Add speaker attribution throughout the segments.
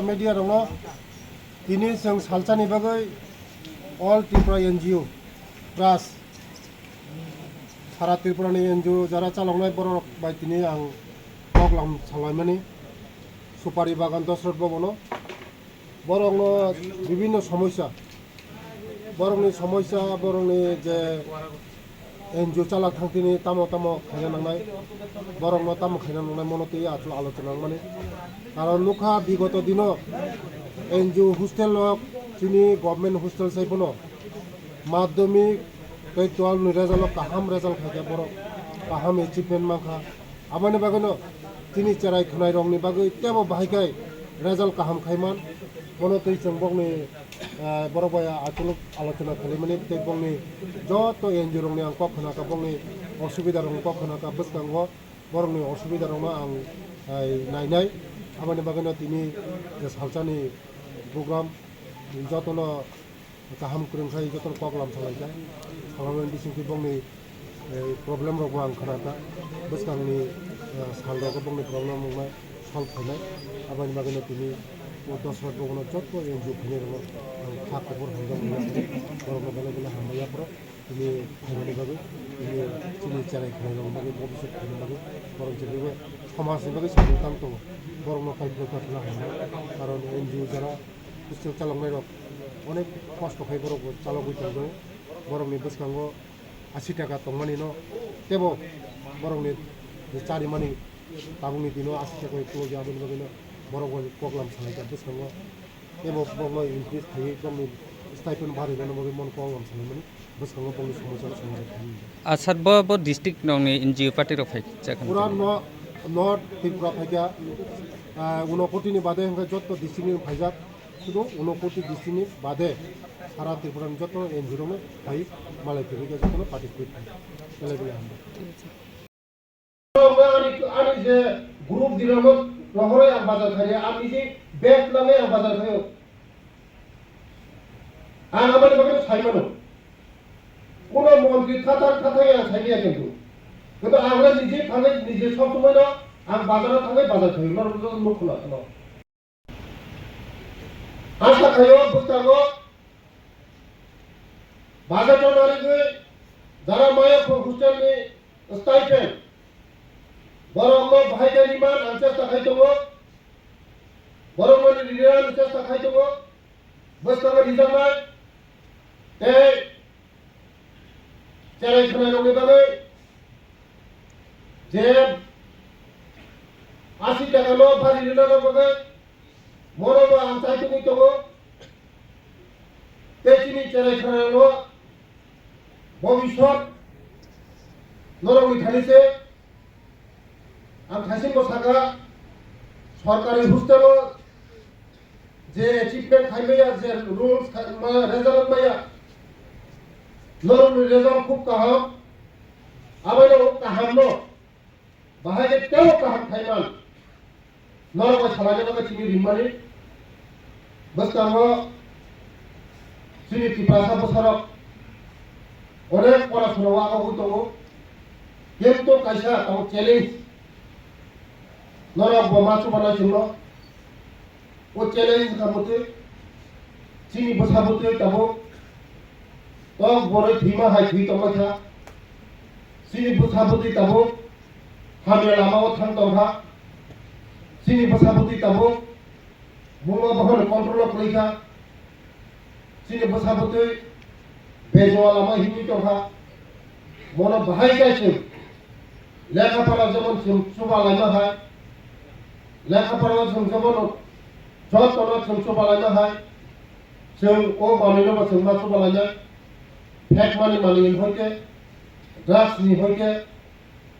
Speaker 1: media rongno tini seng salchani bagai all Tripura NGO pras sara Tripura ni NGO jara chalongnai borok bai tini ang poklam salaimani supari bagan dosrot bobono borokno bibhinno সমস্যা borokni সমস্যা borokni je NGO chalak thangtini tamo khaina nangnai borokno tamo khaina nangnai monoti achlo alochona nangmani karon nukha bigoto dino NGO hostel lok chini government hostel saipono madhyamik tei 12 ni result kaham result khaike borok kaham achievement mangkha abani bagano tini cherai khunai rongni bagai tebo bahaikai result kaham khaiman monoti changbokni borok baya achlo alochona khalimani tei bongni joto NGO rongni ang kokhona ka bongni osubida rong kokhona ka bwskango borokni osubida rongno ang nainai abani bagano tini je salchani program jotono kaham kurungkhai jotono koklam salaikai salangani bisingki bongni problem rok ang khanaka bwskangni salrok bongni problem rok solve khainai abani bagano tini dosrat bogono joto NGO khainai rok khak khobor hanjam borokno bele bele hamaya pro tini khainani bagai tini chini cherai khainai rok bagai bobishot khainai bagai borok jebe সমাজের বাকি সচেতন তো বড় কাইপ্র ঘটনা হয় কারণ NGO যারা hostel চালানোর অনেক কষ্ট খাই বড় চালক হইতে বরংনি বসকাঙ্গ 80 টাকা তংমানি ন তেব বরংনি চারিমানি তাবুনি দিন 80 টাকা একটু যাবেন বাকি বড় প্রোগ্রাম চালাইতে বসকাঙ্গ তেব বড় ইনক্রিজ থাকি কমনি স্টাইপেন্ড বাড়ি গেল বাকি মন প্রোগ্রাম চালাইমানি বসকাঙ্গ বড় সমস্যা সমাধান
Speaker 2: আচ্ছা ব ডিস্ট্রিক্ট নংনি NGO পার্টি রফাই
Speaker 1: পুরা North Tripura Phaika Unokoti bade hingga joto disini phaijak sudo Unokoti disini bade sara Tripura joto NGO rong phai malai thibika joto participate kale bele hamba ani je group dinamot rohore ang bazar khaya ami je bet name ang bazar khayo ang amane bagay saimano kono Montri thatar yang saiya kintu কিন্তু আমরা নিজে থাকি নিজে সব সময় না আম বাজারে থাকি বাজার খাই না মুখ না না আশা খাইও বুঝতাগো বাজার তো নারিগে যারা মায়া হোস্টেল নি স্টাইপেন্ড বরং ভাইজানি মান আনচেষ্টা খাইতগো বরং মানে রিজাল চেষ্টা খাইতগো বুঝতাগো রিজাল এই চেরাই খানা রঙে বাগে যে 80 টাকা লো ভারি রিনার বগে মরব আনসাইতে কইতগো তেচিনি চেরাই খানা লো ভবিষ্যৎ নরমি থালিছে আম থাসিং বসাগা সরকারি হোস্টেল যে অ্যাচিভমেন্ট খাইমেয়া যে রুলস রেজাল্ট মাইয়া নরমি রেজাল্ট খুব কাহাম আবাইলো কাহাম no bahaya teo kaham thaiman norok salane baga chini rimani baskango chini tipasa bosarok onek porashona waga hutongo kento kaisa tamo challenge norok bomasu bana chunno o challenge kamote chini bosabote tabo tok boroi thima hai thui tomakha chini bosabote tabo hamil lama thang tongha sini basaboti tabo bunga bahon control polika sini basaboti bejo lama himi tongha mono bahai kaise lekha pala jemon suba laima hai lekha pala jemon jot tono suba laima hai sing o manino ba sing ma suba laima fake money hoike drugs ni hoike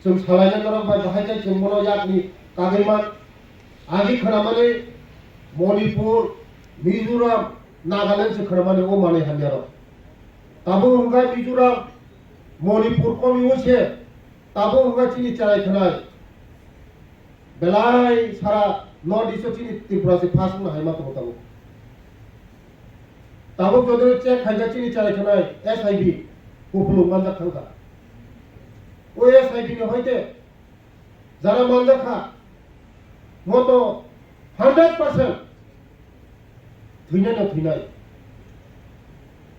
Speaker 1: जों सालायनो गोनां बाहायनाय जों बर' याकनि कागैमान आगि खोनामाने मणिपुर मिजोराम नागालेण्ड से खोनामाने ओ माने हामियारो ताबो उनगा मिजोराम मणिपुर कमी होसे ताबो उनगा चिनि चाराय खोनाय बेलाय सारा नॉर्थ ईस्ट चिनि त्रिपुरा से फास्ट न हाइमा तो ताबो ताबो जदो चेक खाइजा चिनि चाराय खोनाय SIB कुफुलु मानजा थांखा OSID হইতে যারা মানজাখা মতো 100% थैनाय थैनाय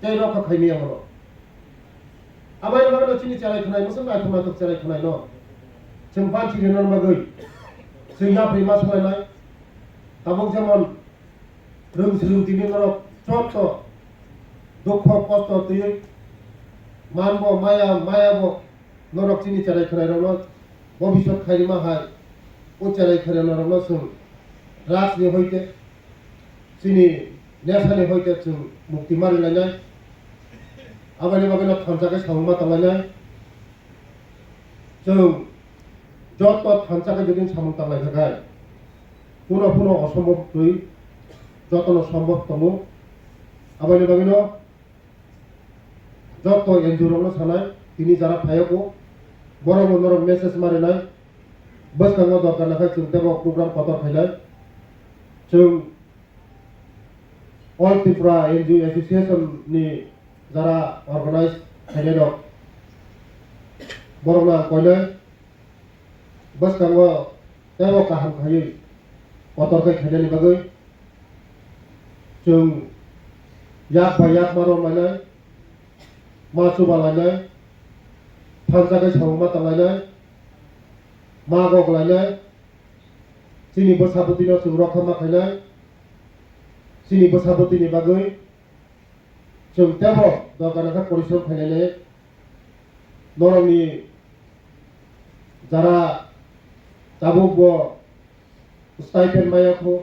Speaker 1: जाय रखा खायनाया हनो आबाय बागै चिनि चाराय खनाय मसम नायथुम नाथुम चाराय खनाय न जों बान्थि होनन बागै जोंना प्रेमा सलायनाय ताबक जेमन रोंसोलों दिनि नरक चट दुख कष्ट तयै मानब मायाब नरक चिनि चाराय खनाय रनो भबिष्यत खायमा हाय ओ चाराय खनाय नरक जों राजनि हयते चिनि नेसानि हयते जों मुक्ति मारि लायनाय आबायनि बागैनो थानसाखै सावमा तालायनाय जों जत थानसाखै जुदि सामं तालाय थाखाय पुनः असम्भव गई जतन सम्भव तमु आबायनि बागैनो जत एनजुरनो सानाय तिनि जारा फायको बरं नरक मेसेज मारिनाय बसखांगो दरकार नाखाय जों तेबो प्रोग्राम पतर फायनाय जों ऑल त्रिपुरा एनजिओ एसोसिएशन नि जरा ऑर्गेनाइज खायनाय दं बरंना कयनाय बसखांगो तेबो काहाम खायै पतरखै खायनायनि बागै जों याक बा याक मारो लायनाय मासुबा लायनाय थानसाखै सावमा तालायनाय मागक लायनाय चिनि बसापतिनो जों रखमा खायनाय चिनि बसापतिनि बागै जों तेबो दरकारनाखा परिश्रम खायनाय नरमनि जरा ताबुक स्टाइपेन मायाखो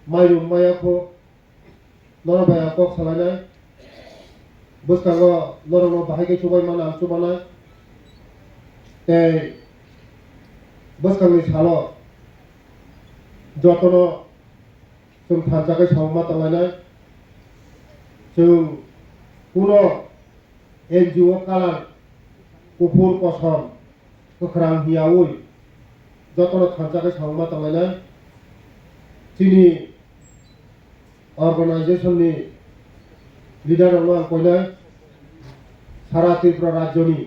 Speaker 1: माइरुम मायाखो नरबाया कक सालायनाय बसखांगो नरनो बाहायगै सबाय माना आंसुबानाय ते बसखांनि सालो जतन जों थानसाखै सावमा तालायनाय जों कुनो एनजिओ कालार गुफुर कसम गोख्रां हियावै जतन थानसाखै सावमा तालायनाय चिनि अर्गेनाइजेशननि लिडार आं कयनाय सारा त्रिपुरा राज्यनि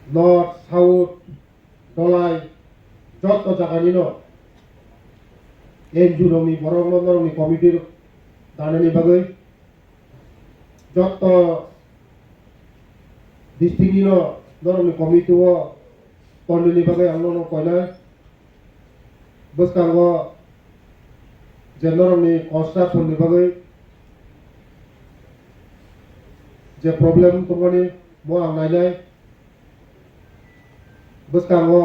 Speaker 1: नर्थ साउथ दलाय जत जागानिनो एनजिओनि बरंनि कमिटिर दानायनि बागै जत डिस्ट्रिक्टनिनो नरमनि कमिटिओ तन्डिनि बागै आंनो कयनाय बसखांगो जे नरमनि कन्स्ट्राक्शननि बागै जे प्रब्लेम दंगनि मो आं नायनाय बसखांगो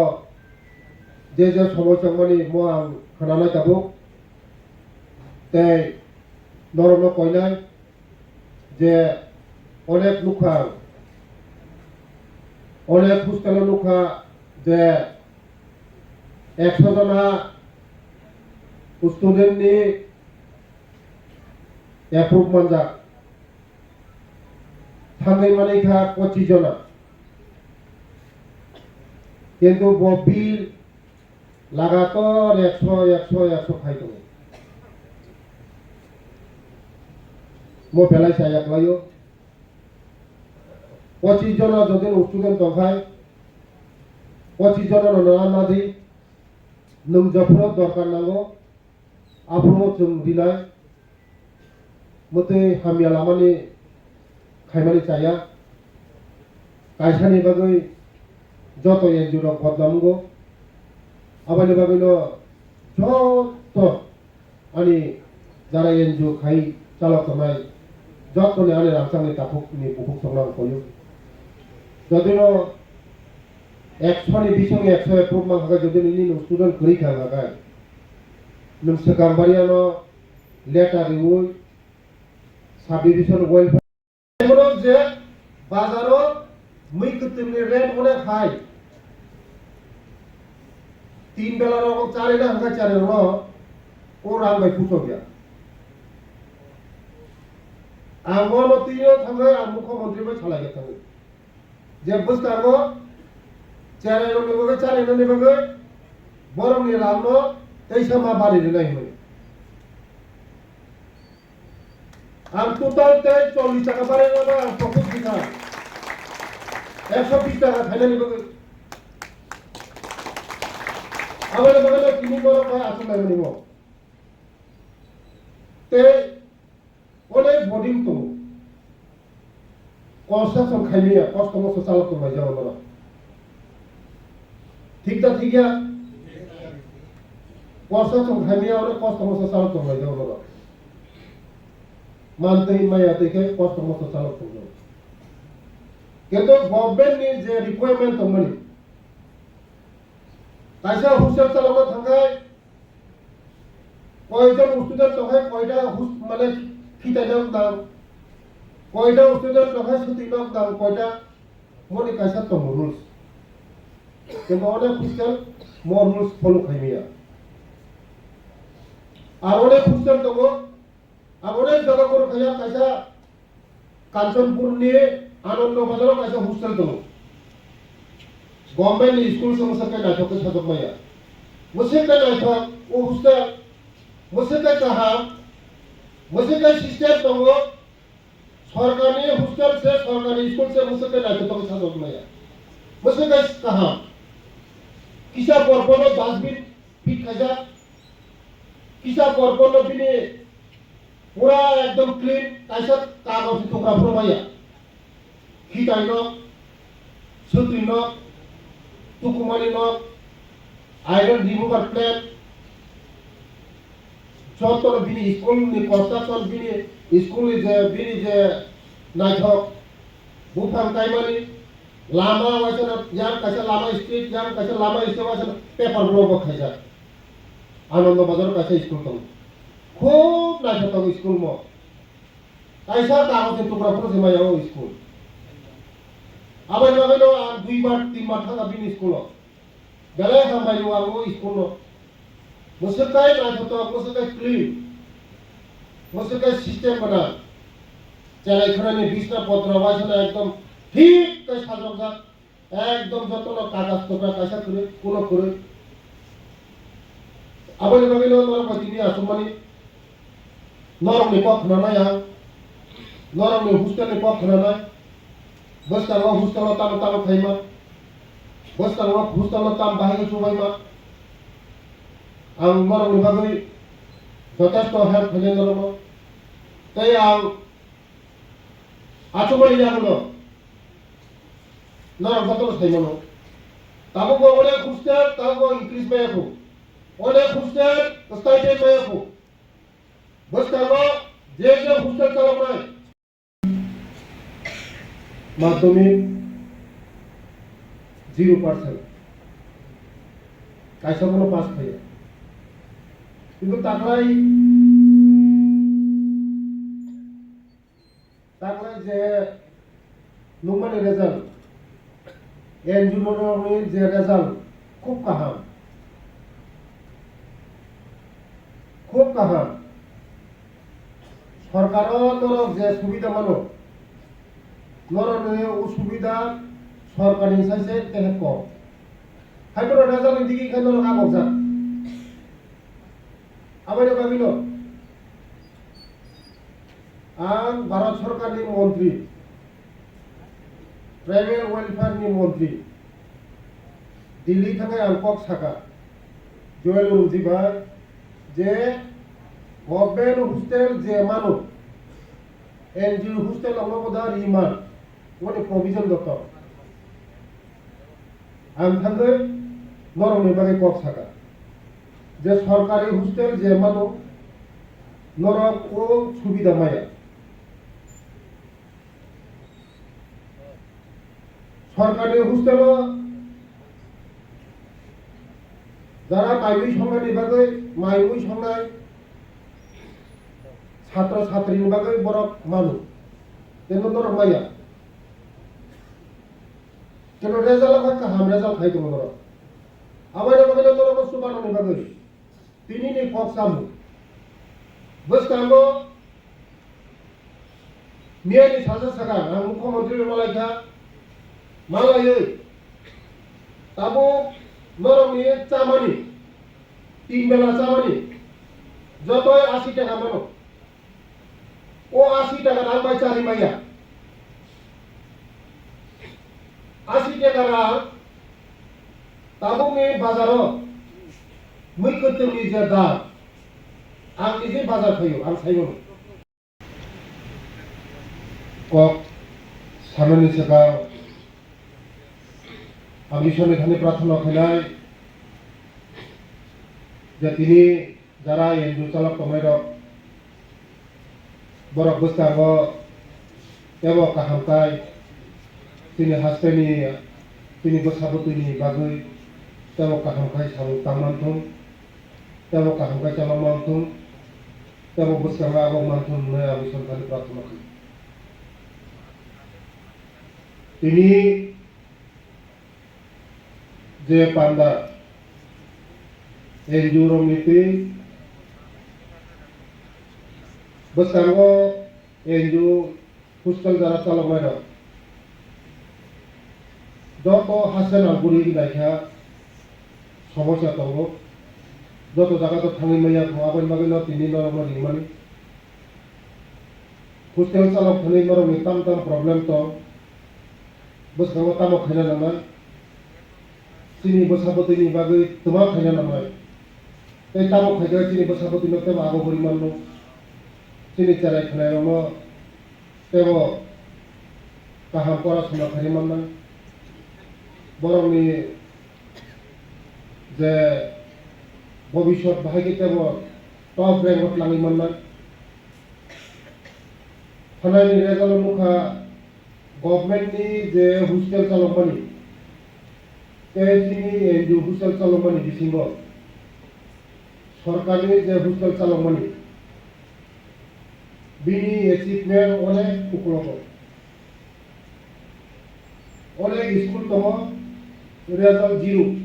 Speaker 1: जे समस्या मानि मो आं खोनानाय दाबो ते नरमनो कयनाय जे अनेक लुखा अनेक हस्टेल लुखा जे 100 जना स्टूडेंटनि एप्रुव मानजा थांगै मानिखा 25 जना किन्तु वो बिल लगातार 100 खाई दो मो बेलाय सायाक लायो 25 जना जदि स्टूडेंट दंखाय 25 जना नङा नादि नों जफरो दरकार नांगौ आब्रो जों दिनाय मते हामिया लामानि खायमानि चाया कायसानि बागै जत एनजिओ बदनामगो आबानि बागैनो जत आनि जारा एनजिओ खाई चालक नाय जतने आनि रांसांनि ताफुकनि बुकुक संनां कयो जदिनो 100 नि बिसंनि 100 एप्रुव मांखाय जदिनो नि स्टूडेंट गई खागाय नों सगामबारियानो लेटार रिवुय साब डिविजन वेलफेयर जे बाजारो मै कुतुमनि रेट अनेक हाई 3 बेला रकम चारेना हंगा चारे रो ओ रां बाय फुसो गया आंगो नतियो थांगै आं मुख्यमंत्री बाय सालायगे थांगै जे बुस्थागो चारे रो निबोगै चारे रो निबोगै बरमनि रामनो तैसमा बारि रिनाय होय आं टोटाल 40 टाका बारे ना आं प्रपोज दिना 120 टाका खायना निबोगै आबाले बगले किनि बरो बाय आसुनाय निबो ते अनेक बोर्डिं दङ कन्स्ट्राक्शन खायनिया कस्ट मस्त चालक दंबाय जावनरा ठीक दा ठीक गया कन्स्ट्राक्शन खायनिया अनेक कस्ट मस्त चालक दंबाय जावनरा मानते माया देखे कस्ट मस्त चालक दंबाय किन्तु गभर्नमेंट नि जे रिक्वायरमेंट दंमोन कायसा हस्टेल चालावनो थांगाय कयजन स्टुडेंट दंहाय कयटा माने फिथायनाव दां कयटा स्टुडेंट दंहाय सुतिनाव दां कयटा मनि कायसा दं रुल्स किन्तु अनेक हस्टेल मर रुल्स फलो खायमिया आरो अनेक हस्टेल दङ आरो अनेक जायगाफोर खाया कायसा कांचनपुरनि आनंद बाजाराव कायसा हस्टेल दङ गभर्नमेंट स्कूल से मुझे नाटक के साथ माया मुझे क्या नाटक वो हस्टेल मुझे क्या कहा मुझे क्या सिस्टम तो वो सरकारी हॉस्टल से सरकारी स्कूल से मुझे क्या नाटक के साथ माया मुझे क्या कहा किसा पर्पनो डस्टबिन फिट खाजा किसा पर्पनो बिने पूरा एकदम क्लीन कैसा कागज टुकड़ा फरमाया खिटाइनो सुत्रिनो तुकुमानी नक आयरन रिमूवर प्लेट चौथों बिनी स्कूल नि कंस्ट्रक्शन बिनी स्कूल बिनी जे नाइथक बुफां काइमानी लामा वैसे यार कैसे लामा स्ट्रीट यार कैसे लामा स्ट्रीट वैसे पेपर ब्लॉक खाइजा आनंद बाजार कैसे स्कूल तो खूब नाइथक स्कूल में कैसा कागज टुकड़ा पर से माया स्कूल आबाय बाबाय नो आं 2 बार 3 बार थांगा बिनि स्कूलाव बेले हामबाय नो आं स्कूलाव मुसुकाय नायथ'थ मुसुकाय क्लीन मुसुकाय सिस्टेम बना चेराय खरानि बिसना पत्र वासना एकदम ठीक कै साजोजा एकदम जतन कागज टुकड़ा कैसा करे कोनो करे आबाय बाबाय नो नर पतिनि आसुमानि नरमनि पख खनानाय आं नरमनि हस्टेलनि पख खनानाय बस करवा हॉस्टल ताम ताम खाइमा बस करवा हॉस्टल ताम बाहाय चुबायमा आं मरनि बागै जथेष्ट हेल्प होले नरम तै आं आचुमाय जागोन नरम जतन खाइमानो ताबो अनेक हॉस्टेल ताबो इंक्रीज बायाखौ अनेक हॉस्टेल स्टाइपेंड बायाखौ बस करवा जे हॉस्टेल चालावनाय माध्यमिक 0% कैसा कोनो पास खाया किंतु ताकलाय जे नुमानि रिजाल्ट एनजुमनि जे रिजाल्ट खूब गाहाम सरकारो नरक जे सुबिदा मानो नरने उसुबिदा सरकारनि साइसे तेहे कम हायतो राजानि दिगि खानो आगजा आबायनो गाबिनो आं भारत सरकारनि मन्त्रि ट्राइबेल वेलफेयारनि मन्त्रि दिल्ली थाखाय आं कक साका जयेल रुजिबा जे गभर्नमेंट हॉस्टेल जे मानो NGO hostel Amoda Riemann what a provision doctor आं थांगै नरमनि बागै कक साका जे सरकारि हॉस्टेल जे मानो नरक ओ सुबिदा माया सरकारि हॉस्टेल যারা মাইমুই সংখ্যাनि बागै माइमुई संनाय छात्र छात्रीनि बागै बरक मानु केनु नरक माया केनु रेजाल्ट का हम रेजाल्ट खाइ दङ नरक आबायनो बागै नरक सुबाननि बागै तिनिनि कक सामु बस कामो मियानि साजा सागा आं मुख्यमंत्री मालायखा मालायै ताबो नरमनि चामानि 3 बेला चामानि जतय 80 टाका मानो ओ 80 टाका रां बाय चारि माया 80 टाका रां ताबो मे बाजाराव मैखोतनि जे दाम आं निजे बाजार फैयो आं साइगोन कक सामने सेका आं ईश्वरनि थाखाय प्रार्थना खालामनाय जे तिनि जारा एनजिअ चालक तंनाय रक बरक बस्तांगो एबो काहामकाय तिनि हास्टेलनि तिनि बसाबतुनि बागै तेबो काहामकाय तांमानथुं तेबो काहामकाय चालामानथुं तेबो बस्तांगा आगो मानथुं होननानै आं ईश्वरनि थाखाय प्रार्थना खालामो तिनि जे पान्दा एनजिअ रंनिति बस्तांगो एनजिअ हस्टेल जारा चालकनाय रक যত হাসেন আলগুড়ি লাইখা সমস্যা দङ যত জায়গাতে थाङै मैया आबाद बागैनो तिनि नरम लिंमानि हस्टेल चालक थाङै नरमनि ताम प्रब्लेम तो बसखाङो तामो खायना नांनाय तिनि बसाबतिनि बागै तमा खायना नांनाय ते तामो खायगा तिनि बसाबतिनो तेबो आगो बरिमाननो तिनि चाराय खानायनो तेबो काहाम पराशुना खायमाननाय बरंनि जे भबिष्यत बाहायगे तेबो टप रैंकत लाङैमाननाय थानायनि रेजाल्ट मुखा गभर्नमेंटनि जे हस्टेल चालकमानि तिनि एनजिअ हस्टेल चालकमानि बिसिङाव सरकारनि जे हस्टेल चालकमानि बिनि एचिभमेन्ट अनेक उपलब्ध अनेक स्कुल दङ रेजाल्ट 0